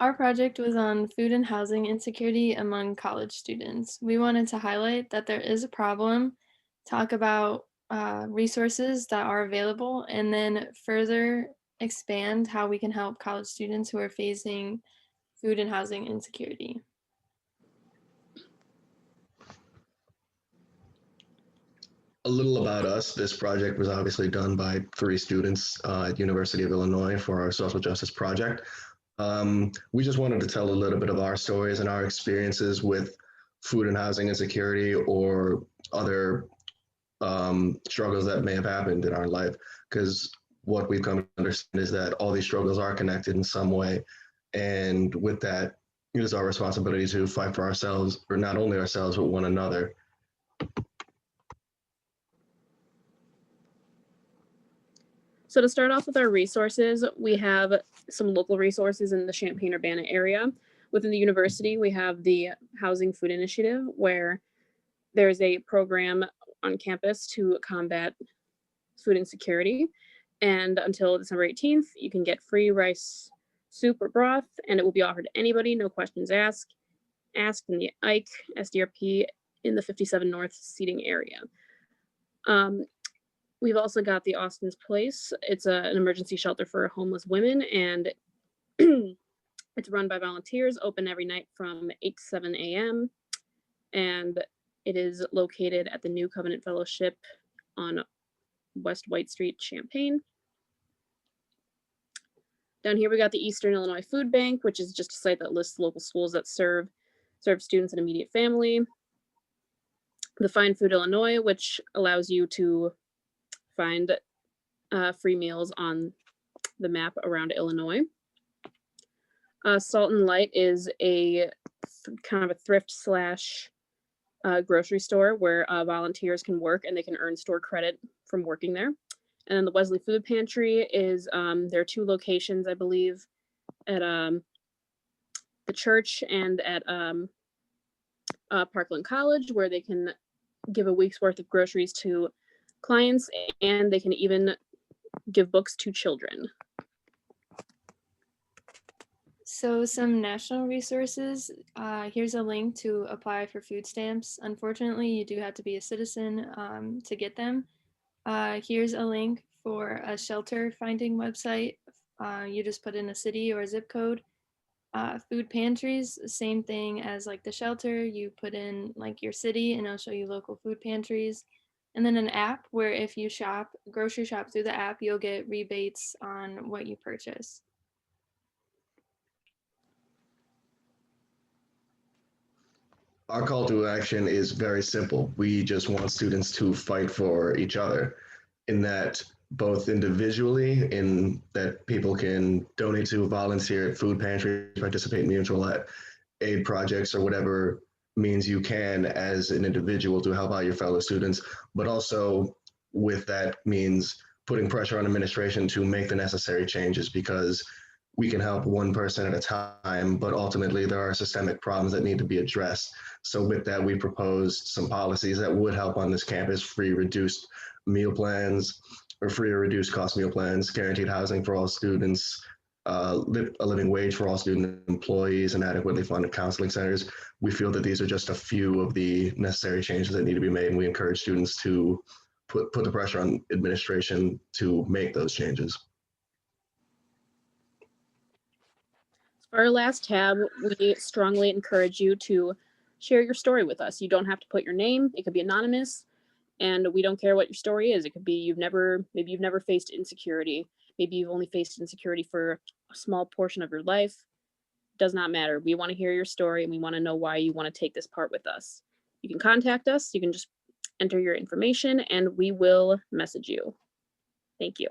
Our project was on food and housing insecurity among college students. We wanted to highlight that there is a problem, talk about resources that are available, and then further expand how we can help college students who are facing food and housing insecurity. A little about us. This project was obviously done by 3 students at University of Illinois for our social justice project. We just wanted to tell a little bit of our stories and our experiences with food and housing insecurity or other struggles that may have happened in our life. Because what we've come to understand is that all these struggles are connected in some way. And with that, it is our responsibility to fight for ourselves, or not only ourselves, but one another. So to start off with our resources, we have some local resources in the Champaign-Urbana area. Within the university, we have the Housing Food Initiative, where there's a program on campus to combat food insecurity. And until December 18th, you can get free rice soup or broth, and it will be offered to anybody, no questions asked in the EDUC SDRP in the 57 North seating area. We've also got the Austin's Place. It's an emergency shelter for homeless women, and it's run by volunteers, open every night from 8 to 7 a.m. And it is located at the New Covenant Fellowship on West White Street, Champaign. Down here, we got the Eastern Illinois Food Bank, which is just a site that lists local schools that serve students and immediate family. The Find Food Illinois, which allows you to find free meals on the map around Illinois. Salt and Light is a kind of a thrift slash grocery store where volunteers can work and they can earn store credit from working there. And then the Wesley Food Pantry is, there are 2 locations, I believe, at the church and at Parkland College, where they can give a week's worth of groceries to clients, and they can even give books to children. So some national resources, here's a link to apply for food stamps. Unfortunately, you do have to be a citizen to get them. Here's a link for a shelter finding website. You just put in a city or a zip code. Food pantries, same thing as like the shelter. You put in like your city and it'll show you local food pantries. And then an app where if you grocery shop through the app, you'll get rebates on what you purchase. Our call to action is very simple. We just want students to fight for each other, in that both individually, in that people can donate to, volunteer at food pantries, participate in mutual aid projects, or whatever means you can as an individual to help out your fellow students, but also with that means putting pressure on administration to make the necessary changes, because we can help one person at a time, but ultimately there are systemic problems that need to be addressed. So with that, we proposed some policies that would help on this campus: free reduced meal plans, or free or reduced cost meal plans, guaranteed housing for all students, a living wage for all student employees, and adequately funded counseling centers. We feel that these are just a few of the necessary changes that need to be made, and we encourage students to put the pressure on administration to make those changes. For our last tab, we strongly encourage you to share your story with us. You don't have to put your name. It could be anonymous, and we don't care what your story is. It could be maybe you've never faced insecurity. Maybe you've only faced insecurity for a small portion of your life. Does not matter. We want to hear your story, and we want to know why you want to take this part with us. You can contact us. You can just enter your information, and we will message you. Thank you.